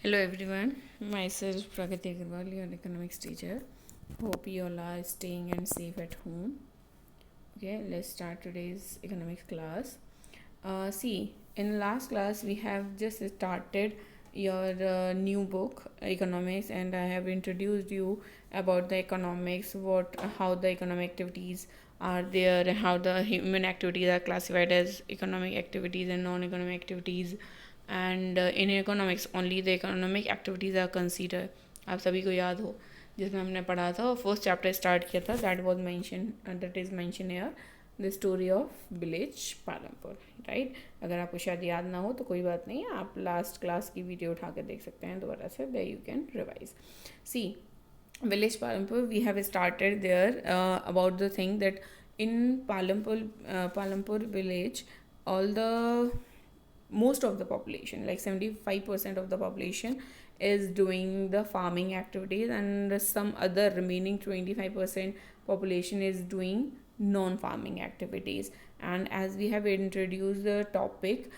Hello everyone, myself Pragati Agarwal, your economics teacher. Hope you all are staying and safe at home. Okay, let's start today's economics class. See, in last class we have just started your new book economics, and I have introduced you about the economics, how the economic activities are there, and how the human activities are classified as economic activities and non-economic activities. And in economics only the economic activities are consider. आप सभी को याद हो जिसमें हमने पढ़ा था और फर्स्ट चैप्टर स्टार्ट किया था, that is mention here the story of village Palampur. Right, अगर आपको शायद याद ना हो तो कोई बात नहीं, आप लास्ट क्लास की वीडियो उठा कर देख सकते हैं दोबारा से. There you can revise. See, village Palampur, we have started there about the thing that in Palampur village, all the most of the population, like 75% of the population, is doing the farming activities, and some other remaining 25% population is doing non-farming activities. And as we have introduced the topic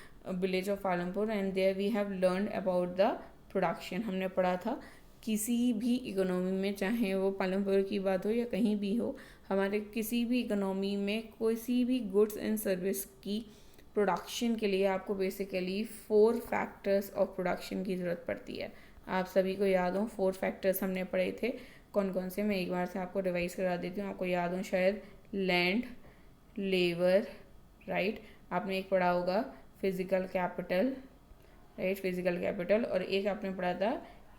village of Palampur, and there we have learned about the production. हमने पढ़ा था किसी भी economy में, चाहे वो पालमपुर की बात हो या कहीं भी हो, हमारे किसी भी इकोनॉमी में किसी भी गुड्स एंड सर्विस की प्रोडक्शन के लिए आपको बेसिकली 4 फैक्टर्स ऑफ प्रोडक्शन की ज़रूरत पड़ती है. आप सभी को याद हो 4 फैक्टर्स हमने पढ़े थे, कौन कौन से, मैं एक बार से आपको रिवाइज करा देती हूँ. आपको याद हो शायद लैंड, लेबर, राइट, आपने एक पढ़ा होगा physical capital, right, physical capital, और एक आपने पढ़ा था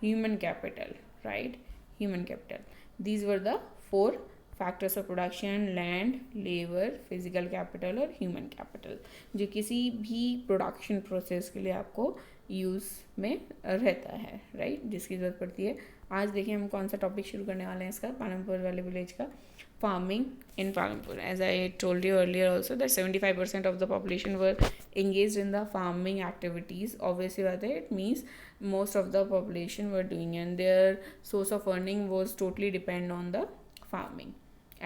human capital, right, human capital. These were the 4 factors of production: land, labour, physical capital और ह्यूमन कैपिटल, जो किसी भी प्रोडक्शन प्रोसेस के लिए आपको यूज़ में रहता है, राइट, जिसकी ज़रूरत पड़ती है. आज देखिए हम कौन सा टॉपिक शुरू करने वाले हैं इसका, पालमपुर वाले विलेज का, farming in Palampur. As I told you earlier also that 75% of the population were engaged in the farming activities. Obviously it means most of the population were doing, and their source of earning was totally depend on the farming.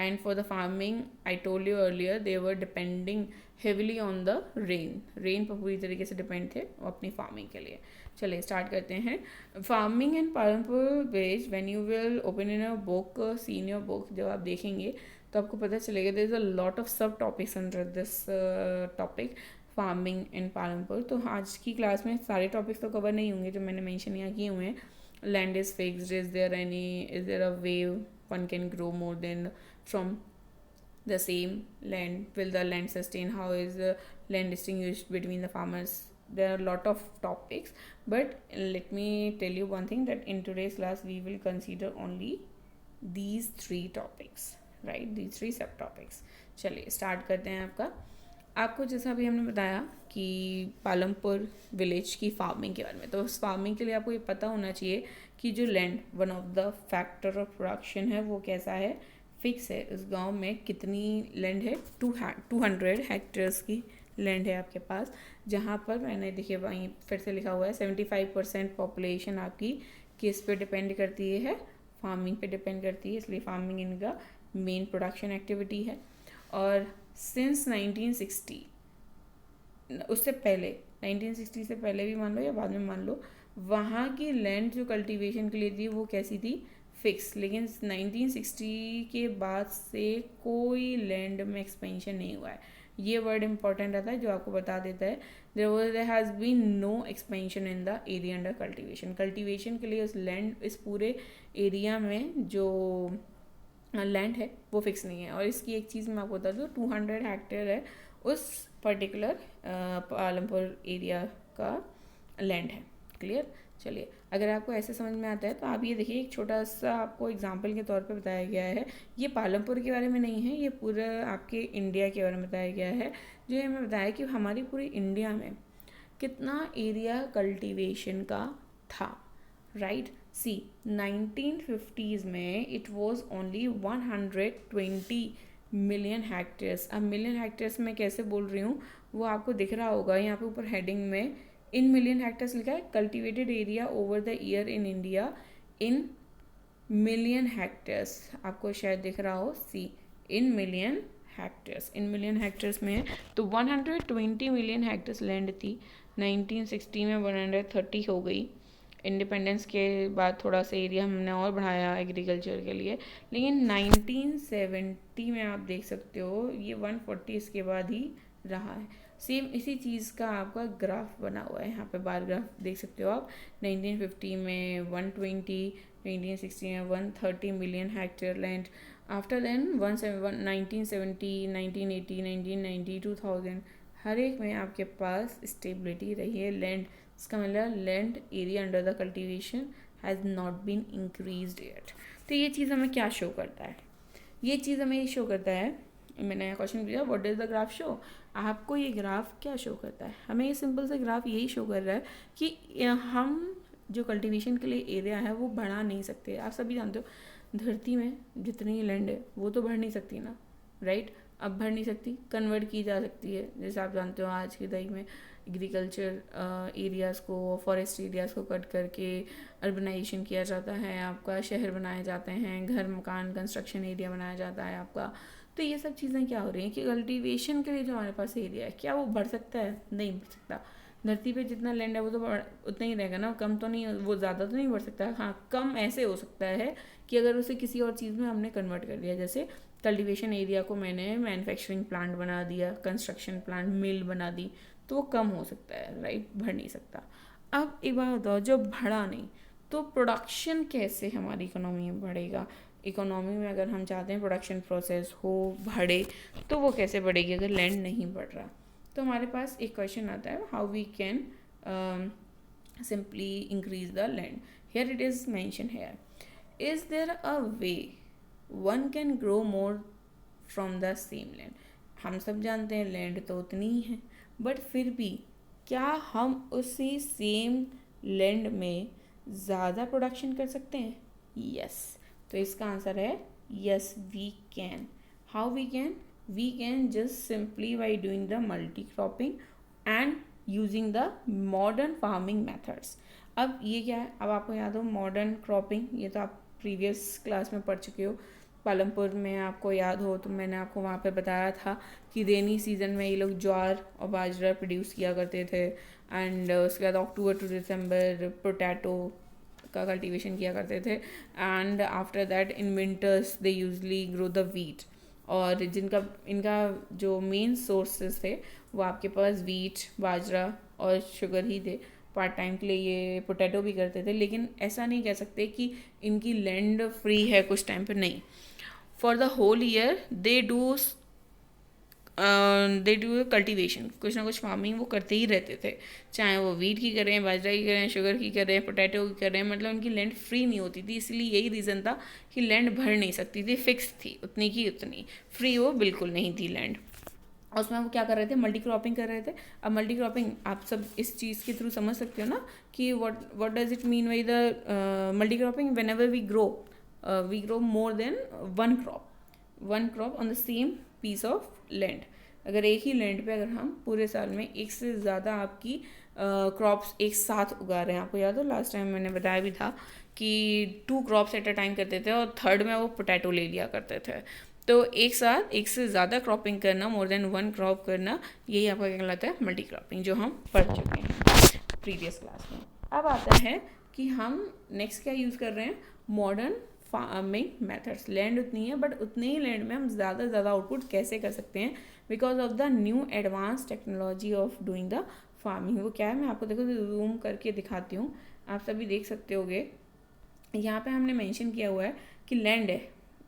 And for the farming, I told you earlier, they were depending heavily on the rain पर पूरी तरीके से depend थे अपनी farming के लिए. चलिए start करते हैं. Farming in Palampur village, when you will open in a book, see in your book, जब आप देखेंगे तो आपको पता चलेगा there is a lot of sub topics under this topic farming in Palampur. तो आज की क्लास में सारे टॉपिक्स तो कवर नहीं होंगे जो मैंने मेंशन यहाँ किए हुए हैं. Land is fixed, is there a way one can grow more than from the same land, will the land sustain, how is the land distinguished between the farmers. There are a lot of topics, but let me tell you one thing, that in today's class we will consider only these 3 topics, right, these 3 सब topics. चलिए start करते हैं. आपको जैसा अभी हमने बताया कि पालमपुर विलेज की फार्मिंग के बारे में, तो उस फार्मिंग के लिए आपको ये पता होना चाहिए कि जो land one of the factor of production है वो कैसा है, फिक्स है. उस गांव में कितनी लैंड है, 200 हेक्टेयर्स की लैंड है आपके पास, जहाँ पर मैंने देखिए वहीं फिर से लिखा हुआ है 75% पॉपुलेशन आपकी किस पे डिपेंड करती है, फार्मिंग पे डिपेंड करती है. इसलिए फार्मिंग इनका मेन प्रोडक्शन एक्टिविटी है. और सिंस 1960, उससे पहले 1960 से पहले भी मान लो या बाद में मान लो, वहाँ की लैंड जो कल्टीवेशन के लिए थी वो कैसी थी, फिक्स. लेकिन 1960 के बाद से कोई लैंड में एक्सपेंशन नहीं हुआ है. ये वर्ड इंपॉर्टेंट रहता है जो आपको बता देता है there has been no expansion in the area under cultivation. Cultivation के लिए उस लैंड, इस पूरे एरिया में जो लैंड है वो फिक्स नहीं है. और इसकी एक चीज़ मैं आपको बता दूँ, 200 हेक्टेयर है उस पर्टिकुलर पालमपुर एरिया का लैंड है. क्लियर. चलिए अगर आपको ऐसे समझ में आता है तो आप ये देखिए, एक छोटा सा आपको एग्जांपल के तौर पे बताया गया है. ये पालमपुर के बारे में नहीं है, ये पूरा आपके इंडिया के बारे में बताया गया है. जो ये मैं बताया कि हमारी पूरी इंडिया में कितना एरिया कल्टीवेशन का था, राइट. सी 1950s में it was only 120 million hectares. अब मिलियन हेक्टेयर्स में कैसे बोल रही हूँ वो आपको दिख रहा होगा यहाँ पे ऊपर हेडिंग में इन मिलियन हेक्टेयर्स लिखा है. Cultivated area over the year in India in million hectares, आपको शायद दिख रहा हो, see in million hectares. In million hectares में है तो 120 मिलियन हेक्टेयर्स लैंड थी. 1960 में 130 हो गई. इंडिपेंडेंस के बाद थोड़ा सा एरिया हमने और बढ़ाया एग्रीकल्चर के लिए, लेकिन 1970 में आप देख सकते हो ये 140 इसके बाद ही रहा है। सेम इसी चीज़ का आपका ग्राफ बना हुआ है, यहाँ पे बार ग्राफ देख सकते हो आप। 1950 में 120, 1960 में 130 million hectare land, after then 1970, 1980, 1990, 2000, हर एक में आपके पास स्टेबिलिटी रही है लैंड। इसका मतलब land area under the cultivation has not been increased yet. तो ये चीज़ हमें क्या शो करता है? ये चीज़ हमें ये शो करता है, मैंने क्वेश्चन किया what does the graph show, आपको ये ग्राफ क्या शो करता है? हमें ये सिंपल सा ग्राफ यही शो कर रहा है कि हम जो कल्टीवेशन के लिए एरिया है वो बढ़ा नहीं सकते। आप सभी जानते हो धरती में जितनी लैंड है वो तो बढ़ नहीं सकती ना, राइट? अब बढ़ नहीं सकती, कन्वर्ट की जा सकती है। जैसे आप जानते हो आज की तारीख में एग्रीकल्चर एरियाज़ को, फॉरेस्ट एरियाज़ को कट करके अर्बनाइजेशन किया जाता है, आपका शहर बनाए जाते हैं, घर मकान कंस्ट्रक्शन एरिया बनाया जाता है आपका। तो ये सब चीज़ें क्या हो रही हैं कि कल्टीवेशन के लिए जो हमारे पास एरिया है क्या वो बढ़ सकता है? नहीं बढ़ सकता। धरती पे जितना लैंड है वो तो उतना ही रहेगा ना, कम तो नहीं, वो ज़्यादा तो नहीं बढ़ सकता। हाँ, कम ऐसे हो सकता है कि अगर उसे किसी और चीज़ में हमने कन्वर्ट कर दिया, जैसे कल्टीवेशन एरिया को मैंने मैन्युफैक्चरिंग प्लांट बना दिया, कंस्ट्रक्शन प्लांट, मिल बना दी, तो वो कम हो सकता है, राइट? बढ़ नहीं सकता। अब एक बात बताओ, जब बढ़ा नहीं तो प्रोडक्शन कैसे हमारी इकोनॉमी में बढ़ेगा? इकोनॉमी में अगर हम चाहते हैं प्रोडक्शन प्रोसेस हो, बढ़े, तो वो कैसे बढ़ेगी अगर लैंड नहीं बढ़ रहा? तो हमारे पास एक क्वेश्चन आता है, how we can simply increase the land. Here it is mention here, is there a way one can grow more from the same land. हम सब जानते हैं लैंड तो उतनी ही है, बट फिर भी क्या हम उसी सेम लैंड में ज़्यादा प्रोडक्शन कर सकते हैं? यस। तो इसका आंसर है yes, we can. How we can? We can just simply by doing the multi cropping and using the modern farming methods. अब ये क्या है? अब आपको याद हो मॉडर्न क्रॉपिंग, ये तो आप प्रीवियस क्लास में पढ़ चुके हो। पालमपुर में आपको याद हो तो मैंने आपको वहाँ पे बताया था कि रेनी सीजन में ये लोग ज्वार और बाजरा प्रोड्यूस किया करते थे, एंड उसके बाद अक्टूबर टू दिसंबर पोटैटो का कल्टीवेशन किया करते थे, and after that in winters they usually grow the wheat. और इनका जो मेन सोर्सेस थे वो आपके पास वीट, बाजरा और शुगर ही थे। पार्ट टाइम के लिए ये पोटैटो भी करते थे, लेकिन ऐसा नहीं कह सकते कि इनकी लैंड फ्री है कुछ टाइम पे, नहीं। For the whole year they do cultivation, कुछ ना कुछ फार्मिंग वो करते ही रहते थे, चाहे वो वीट की करें, बाजरा की करें, शुगर की करें, पोटैटो की करें, मतलब उनकी लैंड फ्री नहीं होती थी। इसलिए यही रीज़न था कि लैंड भर नहीं सकती थी, फिक्स थी उतनी की उतनी, फ्री वो बिल्कुल नहीं थी लैंड। और उसमें वो क्या कर रहे थे? मल्टी क्रॉपिंग कर रहे थे। अब मल्टी क्रॉपिंग आप सब इस चीज़ के थ्रू समझ सकते हो ना कि what does it mean by the multi cropping. Whenever we grow more than one crop on the same piece of land. अगर एक ही लैंड पे अगर हम पूरे साल में एक से ज़्यादा आपकी क्रॉप्स एक साथ उगा रहे हैं, आपको याद हो लास्ट टाइम मैंने बताया भी था कि 2 क्रॉप्स एट अ टाइम करते थे और थर्ड में वो पोटैटो ले लिया करते थे। तो एक साथ एक से ज़्यादा क्रॉपिंग करना, मोर देन वन क्रॉप करना, यही आपका क्या कहलाता है? मल्टी क्रॉपिंग, जो हम पढ़ चुके हैं प्रीवियस क्लास में। अब आता है कि हम नेक्स्ट क्या यूज़ कर रहे हैं? Modern farming methods. लैंड उतनी है बट उतने ही लैंड में हम ज़्यादा से ज़्यादा आउटपुट कैसे कर सकते हैं? Because of the new advance technology of doing the farming. वो क्या है मैं आपको देखो जूम करके दिखाती हूँ, आप सभी देख सकते होगे। यहाँ पे हमने मेंशन किया हुआ है कि लैंड है,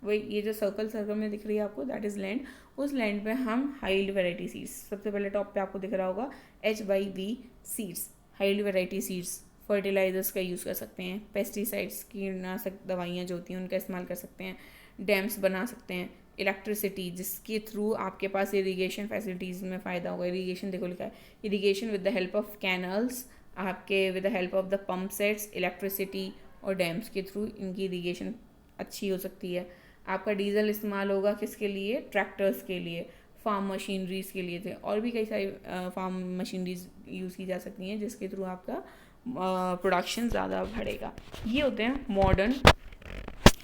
वही ये जो सर्कल में दिख रही है आपको, दैट इज़ लैंड। उस लैंड पे हम हाइल्ड वैरायटी सीड्स, सबसे पहले टॉप पे आपको दिख रहा होगा HYV seeds, high yield variety seeds. Fertilizers का यूज़ कर सकते हैं, पेस्टिसाइड्स, कीटनाशक दवाइयाँ जो होती हैं उनका इस्तेमाल कर सकते हैं, डैम्स बना सकते हैं, इलेक्ट्रिसिटी जिसके थ्रू आपके पास इरीगेशन फैसिलिटीज़ में फ़ायदा होगा। इरीगेशन देखो लिखा है, irrigation with the help of canals, आपके with the help of the pump sets, electricity और डैम्स के थ्रू इनकी इरीगेशन अच्छी हो सकती है। आपका डीजल इस्तेमाल होगा किसके लिए? ट्रैक्टर्स के लिए, फार्म मशीनरीज के लिए थे, और भी कई सारी फार्म मशीनरीज यूज़ की जा सकती हैं जिसके थ्रू आपका प्रोडक्शन ज़्यादा बढ़ेगा। ये होते हैं मॉडर्न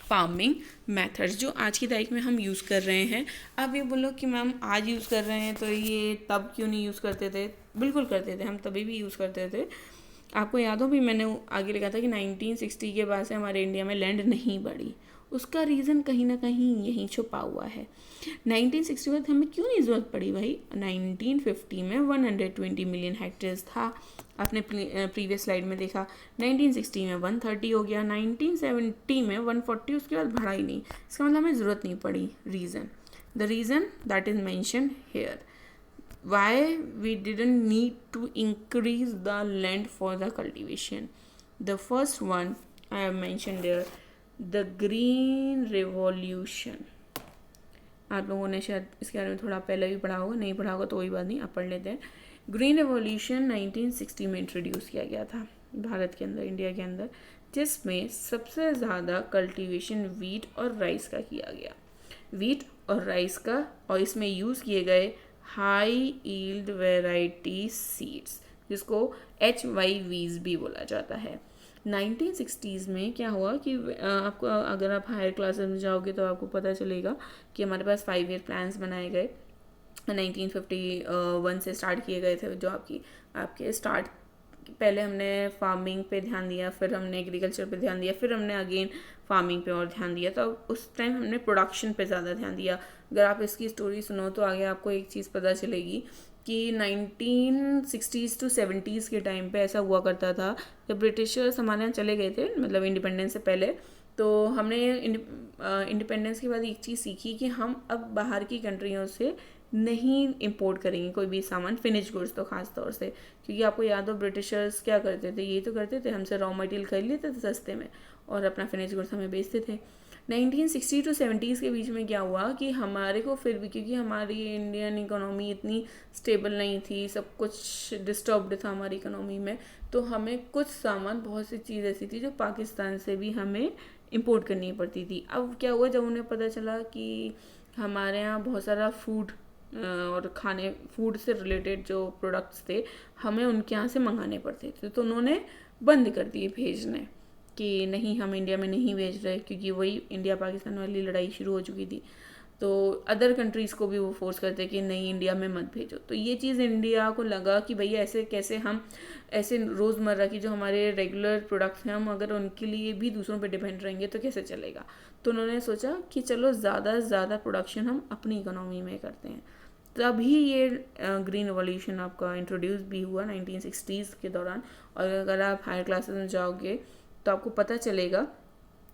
फार्मिंग मेथड्स जो आज की तारीख में हम यूज़ कर रहे हैं। अब ये बोलो कि मैम आज यूज़ कर रहे हैं तो ये तब क्यों नहीं यूज़ करते थे? बिल्कुल करते थे, हम तभी भी यूज़ करते थे, आपको याद हो भी मैंने आगे लिखा था कि 1960 के बाद से हमारे इंडिया में लैंड नहीं बढ़ी, उसका रीज़न कहीं ना कहीं यहीं छुपा हुआ है। 1960 में हमें क्यों नहीं ज़रूरत पड़ी भाई? 1950 में 120 मिलियन हेक्टेयर्स था, आपने प्रीवियस स्लाइड में देखा। 1960 में 130 हो गया, 1970 में 140, उसके बाद बढ़ा ही नहीं। इसका मतलब हमें ज़रूरत नहीं पड़ी। Reason, the reason that is mention here, why we didn't need to increase the land for the cultivation. The first one I have mentioned there, the green revolution. आप लोगों ने शायद इसके बारे में थोड़ा पहले भी पढ़ा होगा, नहीं पढ़ा होगा तो कोई बात नहीं, आप पढ़ लेते हैं। ग्रीन रेवोल्यूशन 1960 में इंट्रोड्यूस किया गया था भारत के अंदर, इंडिया के अंदर, जिसमें सबसे ज़्यादा कल्टीवेशन वीट और राइस का किया गया। वीट और राइस का, और इसमें यूज़ किए गए हाई यील्ड वेराइटी सीड्स, जिसको HYVs भी बोला जाता है। 1960s में क्या हुआ कि आपको, अगर आप हायर क्लासेस में जाओगे तो आपको पता चलेगा कि हमारे पास 5 ईयर प्लान्स बनाए गए। 1951 से स्टार्ट किए गए थे, जो आपके स्टार्ट, पहले हमने फार्मिंग पे ध्यान दिया, फिर हमने एग्रीकल्चर पे ध्यान दिया, फिर हमने अगेन फार्मिंग पे और ध्यान दिया। तो उस टाइम हमने प्रोडक्शन पे ज़्यादा ध्यान दिया। अगर आप इसकी स्टोरी सुनो तो आगे आपको एक चीज़ पता चलेगी कि 1960s to 70s के टाइम पे ऐसा हुआ करता था, जब ब्रिटिशर्स हमारे यहाँ चले गए थे, मतलब इंडिपेंडेंस से पहले, तो हमने इंडिपेंडेंस के बाद एक चीज़ सीखी कि हम अब बाहर की कंट्रियों से नहीं इंपोर्ट करेंगे कोई भी सामान, फिनिश गुड्स तो खास तौर से, क्योंकि आपको याद हो ब्रिटिशर्स क्या करते थे, ये तो करते थे, हमसे रॉ मटेरियल खरीद लेते थे सस्ते में और अपना फिनिश गुड्स हमें बेचते थे। 1960 to 70s के बीच में क्या हुआ कि हमारे को फिर भी, क्योंकि हमारी इंडियन इकोनॉमी इतनी स्टेबल नहीं थी, सब कुछ डिस्टर्ब्ड था हमारी इकोनॉमी में, तो हमें कुछ सामान, बहुत सी चीज़ ऐसी थी जो पाकिस्तान से भी हमें इंपोर्ट करनी पड़ती थी। अब क्या हुआ, जब उन्हें पता चला कि हमारे यहाँ बहुत सारा फूड और फूड से रिलेटेड जो प्रोडक्ट्स थे हमें उनके यहाँ से मंगाने पड़ते थे, तो उन्होंने बंद कर दिए भेजने, कि नहीं हम इंडिया में नहीं भेज रहे, क्योंकि वही इंडिया पाकिस्तान वाली लड़ाई शुरू हो चुकी थी। तो अदर कंट्रीज़ को भी वो फोर्स करते कि नहीं इंडिया में मत भेजो। तो ये चीज़ इंडिया को लगा कि भैया ऐसे कैसे हम, ऐसे रोज़मर्रा की जो हमारे रेगुलर प्रोडक्ट्स हैं, हम अगर उनके लिए भी दूसरों पे डिपेंड रहेंगे तो कैसे चलेगा। तो उन्होंने सोचा कि चलो ज़्यादा से ज़्यादा प्रोडक्शन हम अपनी इकोनॉमी में करते हैं। तभी ये ग्रीन रिवॉल्यूशन आपका इंट्रोड्यूस भी हुआ 1960s के दौरान। और अगर आप हायर क्लासेस में जाओगे तो आपको पता चलेगा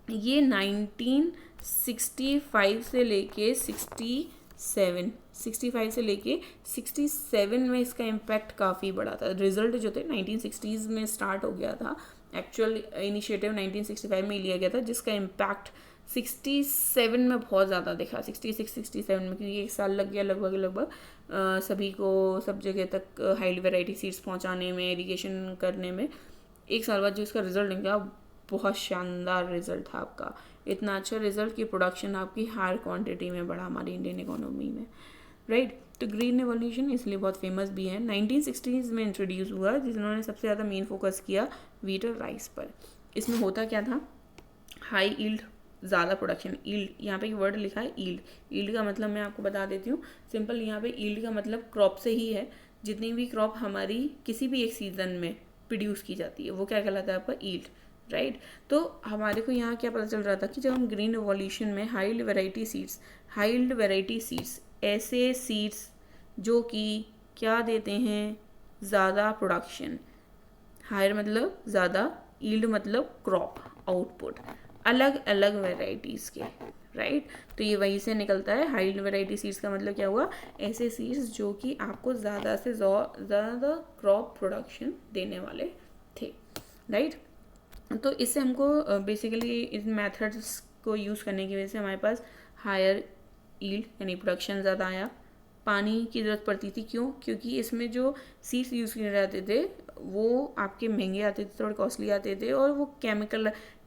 ये 1965 से लेके 65 से लेके 67 में इसका इम्पैक्ट काफ़ी बड़ा था। रिजल्ट जो थे 1960s में स्टार्ट हो गया था, एक्चुअल इनिशिएटिव 1965 में लिया गया था, जिसका इम्पैक्ट 67 में बहुत ज़्यादा दिखा, 66-67 में, क्योंकि एक साल लग गया लगभग सभी को सब जगह तक हाई वैरायटी सीड्स पहुंचाने में, इरिगेशन करने में। एक साल बाद जो इसका रिजल्ट निकला, बहुत शानदार रिजल्ट था आपका, इतना अच्छा रिजल्ट कि प्रोडक्शन आपकी हायर क्वांटिटी में बढ़ा हमारी इंडियन इकोनॉमी में, राइट। तो ग्रीन रेवोल्यूशन इसलिए बहुत फेमस भी है। 1960s में इंट्रोड्यूस हुआ, जिन्होंने सबसे ज़्यादा मेन फोकस किया वीट और राइस पर। इसमें होता क्या था, हाई ईल्ड, ज़्यादा प्रोडक्शन। ईल्ड, यहाँ पे एक वर्ड लिखा है ईल्ड, ईल्ड का मतलब मैं आपको बता देती हूँ सिंपल। यहाँ पे ईल्ड का मतलब क्रॉप से ही है, जितनी भी क्रॉप हमारी किसी भी एक सीज़न में प्रोड्यूस की जाती है वो क्या कहलाता है आपका, ईल्ड, राइट। तो हमारे को यहाँ क्या पता चल रहा था कि जब हम ग्रीन रिवॉल्यूशन में हाई वैरायटी सीड्स, ऐसे सीड्स जो कि क्या देते हैं, ज़्यादा प्रोडक्शन, हायर मतलब ज़्यादा, ईल्ड मतलब क्रॉप आउटपुट, अलग अलग वेराइटीज़ के, राइट। तो ये वहीं से निकलता है। हाई वेराइटी सीड्स का मतलब क्या हुआ, ऐसे सीड्स जो कि आपको ज़्यादा से ज़्यादा क्रॉप प्रोडक्शन देने वाले थे, राइट। तो इससे हमको बेसिकली इस मेथड्स को यूज़ करने की वजह से हमारे पास हायर ईल्ड यानी प्रोडक्शन ज़्यादा आया। पानी की ज़रूरत पड़ती थी, क्यों, क्योंकि इसमें जो सीड्स यूज़ किए जाते थे वो आपके महंगे आते थे, थोड़े कॉस्टली आते थे, और वो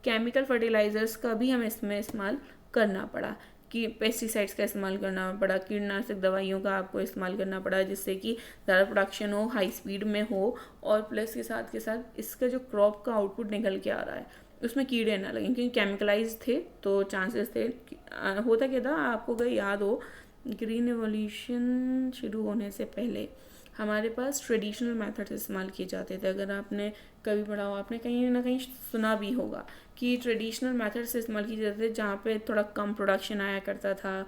केमिकल फर्टिलाइज़र्स का भी हमें इसमें इस्तेमाल करना पड़ा, कि पेस्टिसाइड्स का इस्तेमाल करना पड़ा, कीटनाशक दवाइयों का आपको इस्तेमाल करना पड़ा, जिससे कि ज़्यादा प्रोडक्शन हो, हाई स्पीड में हो, और प्लस के साथ इसका जो क्रॉप का आउटपुट निकल के आ रहा है उसमें कीड़े ना लगें, क्योंकि केमिकलाइज थे तो चांसेस थे। होता क्या था, आपको अगर याद हो, ग्रीन रिवॉल्यूशन शुरू होने से पहले हमारे पास ट्रेडिशनल मेथड्स इस्तेमाल किए जाते थे। अगर आपने कभी पढ़ा हो, आपने कहीं ना कहीं सुना भी होगा कि ट्रेडिशनल मेथड्स इस्तेमाल किए जाते थे जहाँ पे थोड़ा कम प्रोडक्शन आया करता था,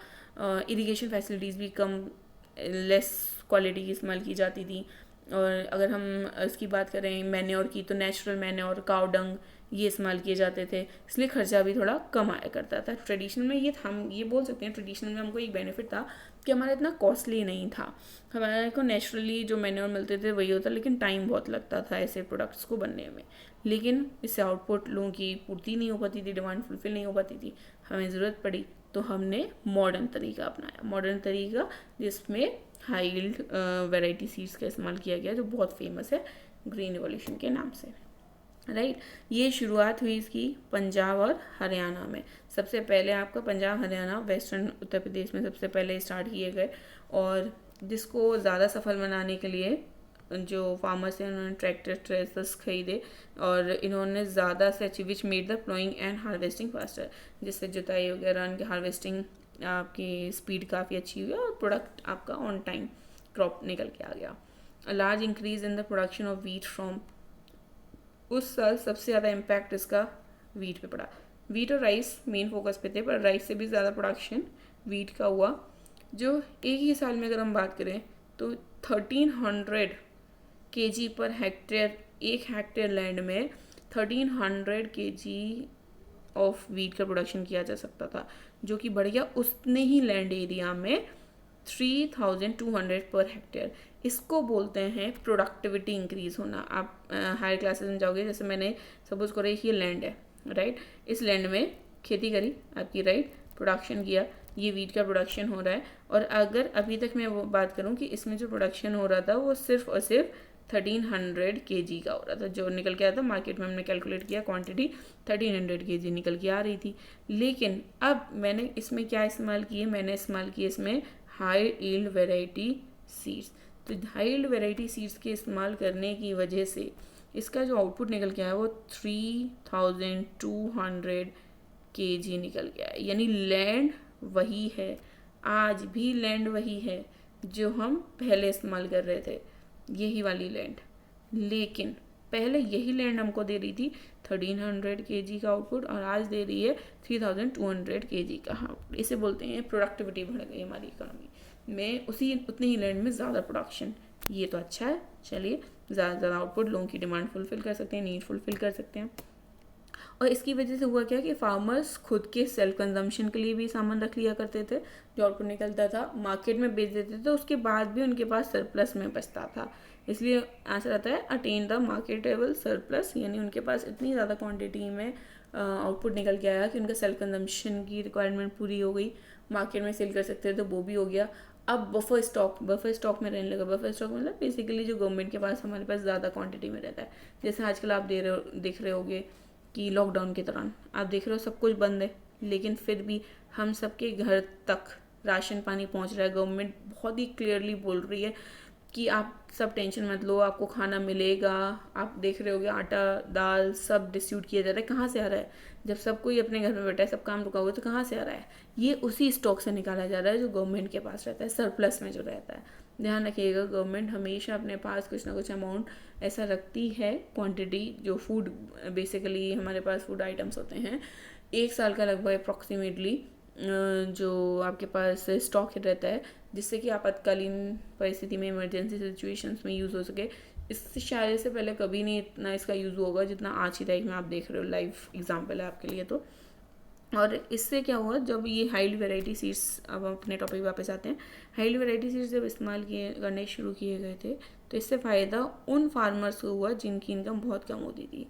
इरिगेशन फैसिलिटीज़ भी कम, लेस क्वालिटी की इस्तेमाल की जाती थी। और अगर हम इसकी बात करें मैन्योर की, तो नेचुरल मैन्योर, काउ डंग, ये इस्तेमाल किए जाते थे, इसलिए खर्चा भी थोड़ा कम आया करता था। ट्रेडिशनल में ये हम ये बोल सकते हैं, ट्रेडिशनल में हमको एक बेनिफिट था कि हमारा इतना कॉस्टली नहीं था। हमारे को नेचुरली जो मैन्योर मिलते थे वही होता, लेकिन टाइम बहुत लगता था ऐसे प्रोडक्ट्स को बनने में। लेकिन इससे आउटपुट लोगों की पूर्ति नहीं हो पाती थी, डिमांड फुलफिल नहीं हो पाती थी। हमें ज़रूरत पड़ी तो हमने मॉडर्न तरीका अपनाया, मॉडर्न तरीका जिसमें हाई यील्ड वैरायटी सीड्स का इस्तेमाल किया गया, जो बहुत फेमस है ग्रीन रिवॉल्यूशन के नाम से, राइट। ये शुरुआत हुई इसकी पंजाब और हरियाणा में। सबसे पहले आपका पंजाब, हरियाणा, वेस्टर्न उत्तर प्रदेश में सबसे पहले स्टार्ट किए गए। और जिसको ज़्यादा सफल बनाने के लिए जो फार्मर्स हैं उन्होंने ट्रैक्टर ट्रेसर्स खरीदे और इन्होंने ज़्यादा से अच्छी, which made the ploughing and harvesting faster, जिससे जुताई वगैरह उनकी हार्वेस्टिंग आपकी स्पीड काफ़ी अच्छी हुई और प्रोडक्ट आपका ऑन टाइम क्रॉप निकल के आ गया। A large increase in the production of wheat from, उस साल सबसे ज़्यादा इम्पैक्ट इसका वीट पे पड़ा। वीट और राइस मेन फोकस पे थे, पर राइस से भी ज़्यादा प्रोडक्शन वीट का हुआ, जो एक ही साल में अगर हम बात करें तो 1300 kg पर हेक्टेयर, एक हेक्टेयर लैंड में 1300 kg ऑफ वीट का प्रोडक्शन किया जा सकता था, जो कि बढ़ गया उतने ही लैंड एरिया में 3200 पर हेक्टेयर। इसको बोलते हैं प्रोडक्टिविटी इंक्रीज होना। आप हायर क्लासेस में जाओगे, जैसे मैंने सपोज करो ये लैंड है, राइट, इस लैंड में खेती करी आपकी, राइट, प्रोडक्शन किया, ये वीट का प्रोडक्शन हो रहा है। और अगर अभी तक मैं वो बात करूँ कि इसमें जो प्रोडक्शन हो रहा था वो सिर्फ और सिर्फ 1300 kg का हो रहा था, जो निकल के आया था मार्केट में, हमने कैलकुलेट किया क्वांटिटी 1300 kg निकल के आ रही थी। लेकिन अब मैंने इसमें क्या इस्तेमाल किए, मैंने इस्तेमाल किए इसमें हाई यील्ड वेराइटी सीड्स। तो हाई यील्ड वेराइटी सीड्स के इस्तेमाल करने की वजह से इसका जो आउटपुट निकल के आया वो 3200 kg निकल के आया। यानी लैंड वही है, आज भी लैंड वही है जो हम पहले इस्तेमाल कर रहे थे, यही वाली लैंड। लेकिन पहले यही लैंड हमको दे रही थी 1300 kg का आउटपुट और आज दे रही है 3200 kg का आउटपुट। इसे बोलते हैं प्रोडक्टिविटी बढ़ गई हमारी इकोनॉमी में, उतनी ही लैंड में ज़्यादा प्रोडक्शन। ये तो अच्छा है, चलिए ज़्यादा से ज़्यादा आउटपुट, लोगों की डिमांड फुलफिल कर सकते हैं, नीड फुलफिल कर सकते हैं। और इसकी वजह से हुआ क्या कि फार्मर्स खुद के सेल्फ कंजम्पशन के लिए भी सामान रख लिया करते थे, जो आउटपुट निकलता था मार्केट में बेच देते थे, उसके बाद भी उनके पास सरप्लस में बचता था। इसलिए आंसर आता है अटेन द मार्केटेबल सरप्लस, यानी उनके पास इतनी ज़्यादा क्वांटिटी में आउटपुट निकल के आया कि उनका सेल्फ कंजम्पशन की रिक्वायरमेंट पूरी हो गई, मार्केट में सेल कर सकते थे तो वो भी हो गया। अब बफर स्टॉक में रहने लगा। बफर स्टॉक मतलब बेसिकली जो गवर्नमेंट के पास हमारे पास ज़्यादा क्वांटिटी में रहता है। जैसे आजकल आप देख रहे होगे कि लॉकडाउन के दौरान आप देख रहे हो सब कुछ बंद है, लेकिन फिर भी हम सबके घर तक राशन पानी पहुंच रहा है। गवर्नमेंट बहुत ही क्लियरली बोल रही है कि आप सब टेंशन मत लो, आपको खाना मिलेगा। आप देख रहे होगे आटा दाल सब डिस्ट्रीब्यूट किया जा रहा है। कहाँ से आ रहा है? जब सब कोई अपने घर में बैठा है, सब काम रुका हुआ है, तो कहाँ से आ रहा है? ये उसी स्टॉक से निकाला जा रहा है जो गवर्नमेंट के पास रहता है, सरप्लस में जो रहता है। ध्यान रखिएगा, गवर्नमेंट हमेशा अपने पास कुछ ना कुछ अमाउंट ऐसा रखती है, क्वांटिटी, जो फूड बेसिकली हमारे पास फूड आइटम्स होते हैं, एक साल का लगभग अप्रॉक्सीमेटली जो आपके पास स्टॉक रहता है, जिससे कि आपातकालीन परिस्थिति में, इमरजेंसी सिचुएशंस में यूज़ हो सके। इससे शायद से पहले कभी नहीं इतना इसका यूज़ होगा जितना आज की तारीख में आप देख रहे हो। लाइव एग्जांपल है आपके लिए तो। और इससे क्या हुआ, जब ये हाईली वैरायटी सीड्स, अब अपने टॉपिक वापस आते हैं, हाईली वैरायटी सीड्स जब इस्तेमाल करने शुरू किए गए थे, तो इससे फ़ायदा उन फार्मर्स को हुआ जिनकी इनकम बहुत कम होती थी।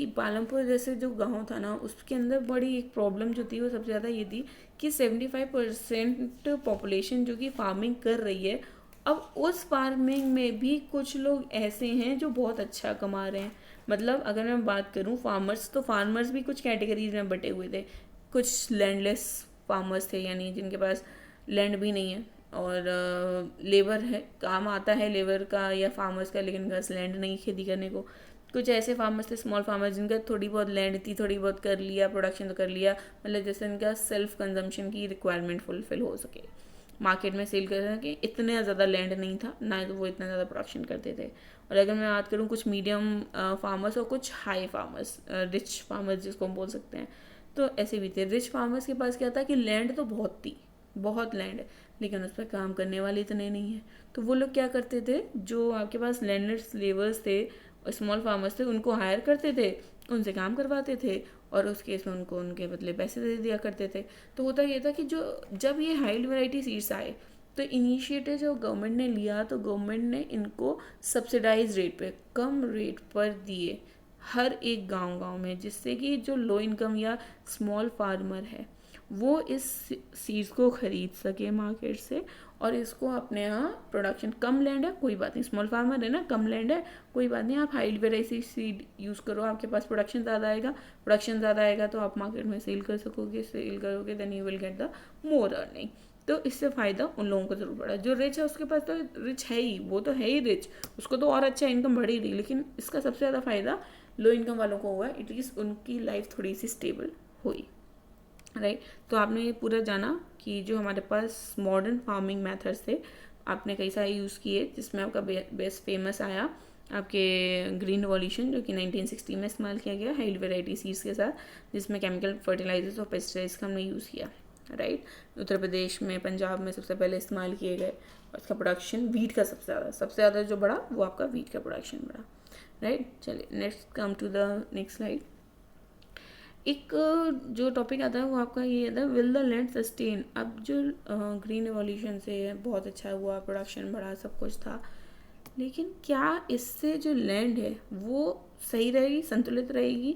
पालमपुर जैसे जो गांव था ना, उसके अंदर बड़ी एक प्रॉब्लम जो थी वो सबसे ज़्यादा ये थी कि 75% पॉपुलेशन जो कि फार्मिंग कर रही है, अब उस फार्मिंग में भी कुछ लोग ऐसे हैं जो बहुत अच्छा कमा रहे हैं। मतलब अगर मैं बात करूं फार्मर्स, तो फार्मर्स भी कुछ कैटेगरीज में बटे हुए थे। कुछ लैंडलेस फार्मर्स थे, यानी जिनके पास लैंड भी नहीं है और लेबर है, काम आता है लेबर का या फार्मर्स का, लेकिन बस लैंड नहीं खेती करने को। कुछ ऐसे फार्मर्स थे, स्मॉल फार्मर्स, जिनका थोड़ी बहुत लैंड थी, थोड़ी बहुत कर लिया, प्रोडक्शन तो कर लिया, मतलब जैसे इनका सेल्फ कंजम्पशन की रिक्वायरमेंट फुलफिल हो सके। मार्केट में सेल कर सकें, इतना ज़्यादा लैंड नहीं था ना, तो वो इतना ज़्यादा प्रोडक्शन करते थे। और अगर मैं बात करूँ कुछ मीडियम फार्मर्स और कुछ हाई फार्मर्स, रिच फार्मर्स जिसको हम बोल सकते हैं, तो ऐसे भी थे। रिच फार्मर्स के पास क्या था कि लैंड तो बहुत थी, बहुत लैंड है, लेकिन उस पर काम करने वाले इतने नहीं हैं। तो वो लोग क्या करते थे, जो आपके पास लैंडलेस लेबर्स थे, स्मॉल फार्मर्स थे, उनको हायर करते थे, उनसे काम करवाते थे और उस केस में उनको उनके बदले पैसे दे दिया करते थे। तो होता ये था कि जो जब ये हाई वैरायटी सीड्स आए तो इनिशिएटिव जो गवर्नमेंट ने लिया, तो गवर्नमेंट ने इनको सब्सिडाइज रेट पे, कम रेट पर दिए हर एक गांव में, जिससे कि जो लो इनकम या स्मॉल फार्मर है वो इस सीड्स को ख़रीद सके मार्केट से और इसको अपने यहाँ प्रोडक्शन, कम लैंड है कोई बात नहीं, स्मॉल फार्मर है ना, कम लैंड है कोई बात नहीं, आप हाई वेराइटी सीड यूज़ करो, आपके पास प्रोडक्शन ज़्यादा आएगा तो आप मार्केट में सेल कर सकोगे, सेल करोगे then you will get the more earning. तो इससे फ़ायदा उन लोगों को ज़रूर पड़ा। जो रिच है उसके पास तो रिच है ही, वो तो है ही रिच, उसको तो और अच्छा इनकम बढ़ ही रही, लेकिन इसका सबसे ज़्यादा फ़ायदा लो इनकम वालों को हुआ, एटलीस्ट उनकी लाइफ थोड़ी सी स्टेबल हुई, राइट। तो आपने ये पूरा जाना कि जो हमारे पास मॉडर्न फार्मिंग मेथड्स थे, आपने कई सारे यूज़ किए, जिसमें आपका बेस्ट फेमस आया आपके ग्रीन रिवॉल्यूशन, जो कि 1960 में इस्तेमाल किया गया हाई वैरायटी सीड्स के साथ, जिसमें केमिकल फर्टिलाइजर्स और पेस्टिसाइड्स का हमने यूज़ किया, राइट। उत्तर प्रदेश में, पंजाब में सबसे पहले इस्तेमाल किए गए और इसका प्रोडक्शन वीट का सबसे ज़्यादा जो बढ़ा वो आपका वीट का प्रोडक्शन बढ़ा, राइट। चलिए next come to the next slide. एक जो टॉपिक आता है वो आपका ये आता है, विल द लैंड सस्टेन। अब जो ग्रीन रिवॉल्यूशन से बहुत अच्छा हुआ, प्रोडक्शन बढ़ा, सब कुछ था, लेकिन क्या इससे जो लैंड है वो सही रहेगी, संतुलित रहेगी?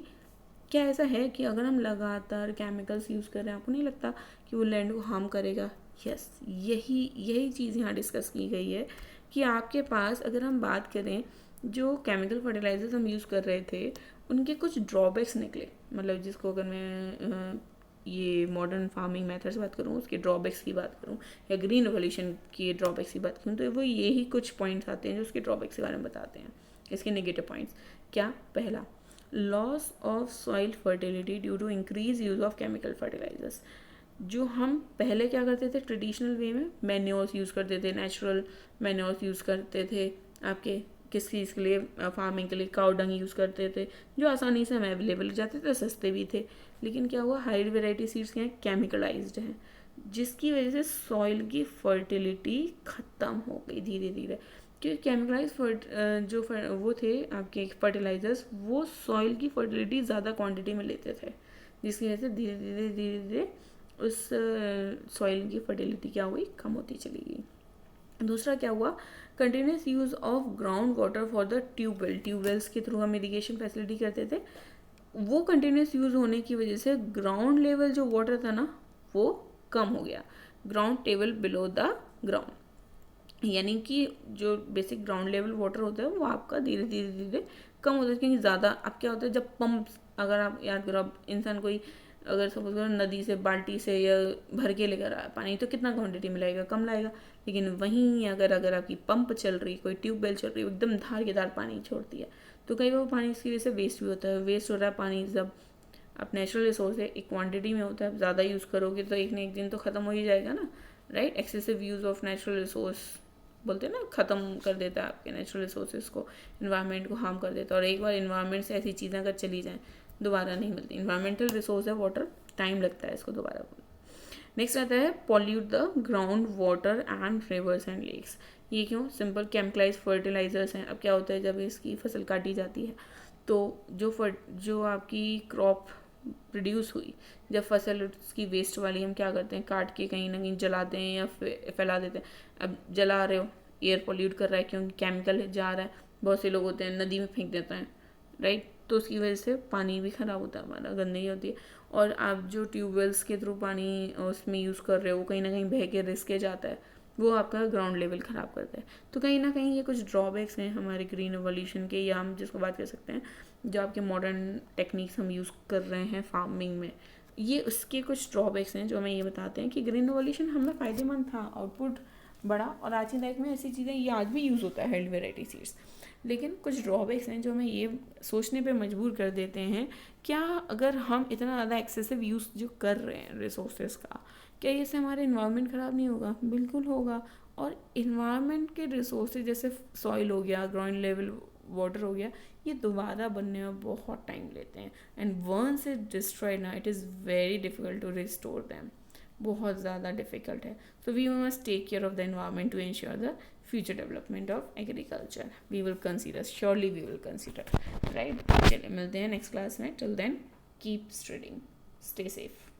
क्या ऐसा है कि अगर हम लगातार केमिकल्स यूज़ कर रहे हैं, आपको नहीं लगता कि वो लैंड को हार्म करेगा? यस, यही चीज़ यहाँ डिस्कस की गई है कि आपके पास अगर हम बात करें, जो केमिकल फर्टिलाइजर्स हम यूज़ कर रहे थे उनके कुछ ड्रॉबैक्स निकले, मतलब जिसको अगर मैं ये मॉडर्न फार्मिंग मेथड्स बात करूँ, उसके ड्रॉबैक्स की बात करूँ, या ग्रीन रिवॉल्यूशन के ड्रॉबैक्स की बात करूँ, तो वो यही कुछ पॉइंट्स आते हैं जो उसके ड्रॉबैक्स के बारे में बताते हैं, इसके नेगेटिव पॉइंट्स। क्या? पहला, loss of soil fertility due to increase use of chemical fertilisers. जो हम पहले क्या करते थे ट्रेडिशनल वे में, मैन्योर्स यूज़ करते थे, नेचुरल मैन्योर्स यूज़ करते थे, आपके किस चीज़ के लिए, फार्मिंग के लिए काउ डंग यूज़ करते थे, जो आसानी से हमें अवेलेबल हो जाते थे, सस्ते भी थे। लेकिन क्या हुआ, हाई वैरायटी सीड्स क्या हैं, केमिकलाइज्ड हैं, जिसकी वजह से सॉइल की फर्टिलिटी ख़त्म हो गई धीरे धीरे, क्योंकि केमिकलाइज जो वो थे आपके फर्टिलाइजर्स, वो सॉइल की फर्टिलिटी ज़्यादा क्वांटिटी में लेते थे, जिसकी वजह से धीरे धीरे उस सॉइल की फर्टिलिटी क्या हुई, कम होती चली गई। दूसरा क्या हुआ, continuous use of ground water for the tube wells के थ्रू हम इरीगेशन फैसिलिटी करते थे, वो कंटिन्यूस यूज़ होने की वजह से ग्राउंड लेवल जो वाटर था ना वो कम हो गया, ground table below the ground, यानी कि जो बेसिक ग्राउंड लेवल वाटर होता है वो आपका धीरे धीरे कम होता है, क्योंकि ज़्यादा अब क्या होता है, जब पंप, अगर आप याद करो, अब इंसान कोई अगर सपोज करो नदी से बाल्टी से या भर के लेकर आया पानी, तो कितना क्वांटिटी में लाएगा, कम लाएगा। लेकिन वहीं अगर आपकी पंप चल रही, कोई ट्यूबवेल चल रही है, एकदम धार के धार पानी छोड़ती है, तो कई बार पानी इसकी वजह से वेस्ट भी होता है। वेस्ट हो रहा है पानी, जब आप नेचुरल रिसोर्स है, एक क्वांटिटी में होता है, ज़्यादा यूज़ करोगे तो एक न एक दिन तो ख़त्म हो ही जाएगा ना, right. Excessive use of natural resource बोलते हैं ना, ख़त्म कर देता है आपके नेचुरल रिसोर्सेज को, इन्वायरमेंट को हार्म कर देता है। और एक बार इन्वायरमेंट से ऐसी चीज़ें अगर चली जाएँ दोबारा नहीं मिलती। इन्वायरमेंटल रिसोर्स है वाटर, टाइम लगता है इसको दोबारा। नेक्स्ट आता है pollute the ground water and rivers and lakes. ये क्यों? सिंपल केमिकलाइज फर्टिलाइजर्स हैं। अब क्या होता है, जब इसकी फसल काटी जाती है तो जो आपकी क्रॉप प्रोड्यूस हुई, जब फसल उसकी वेस्ट वाली हम क्या करते हैं, काट के कहीं ना कहीं जलाते हैं या फैला देते हैं। अब जला रहे हो, एयर पॉल्यूट कर रहा है क्योंकि केमिकल जा रहा है। बहुत से लोग होते हैं नदी में फेंक देते हैं, राइट, तो उसकी वजह से पानी भी ख़राब होता है, हमारा गंदगी होती है। और आप जो ट्यूबवेल्स के थ्रू पानी उसमें यूज़ कर रहे हो, कहीं ना कहीं बह के रिस्क जाता है, वो आपका ग्राउंड लेवल ख़राब करता है। तो कहीं ना कहीं ये कुछ ड्रॉबैक्स हैं हमारे ग्रीन रिवॉल्यूशन के, या हम जिसको बात कर सकते हैं जो आपके मॉडर्न टेक्निक्स हम यूज़ कर रहे हैं फार्मिंग में, ये उसके कुछ ड्रॉबैक्स हैं जो हमें ये बताते हैं कि ग्रीन रिवॉल्यूशन हमें फ़ायदेमंद था, आउटपुट बढ़ा, और आज की लाइफ में ऐसी चीज़ें ये आज भी यूज़ होता है हेल्थ वेराइटी सीड्स। लेकिन कुछ ड्रॉबैक्स हैं जो हमें ये सोचने पे मजबूर कर देते हैं, क्या अगर हम इतना ज़्यादा एक्सेसिव यूज़ जो कर रहे हैं रिसोर्सेज का, क्या इससे हमारा इन्वायरमेंट ख़राब नहीं होगा? बिल्कुल होगा। और इन्वायरमेंट के रिसोर्सेज जैसे सॉइल हो गया, ग्राउंड लेवल वाटर हो गया, ये दोबारा बनने में बहुत टाइम लेते हैं, एंड वंस इट डिस्ट्रॉय ना, it is very difficult to restore them. बहुत ज़्यादा डिफ़िकल्ट है। So we must take care of the environment to ensure the future development of agriculture. We will consider, surely we will consider, right? चलिए मिलते हैं next class में. Till then, keep studying, stay safe.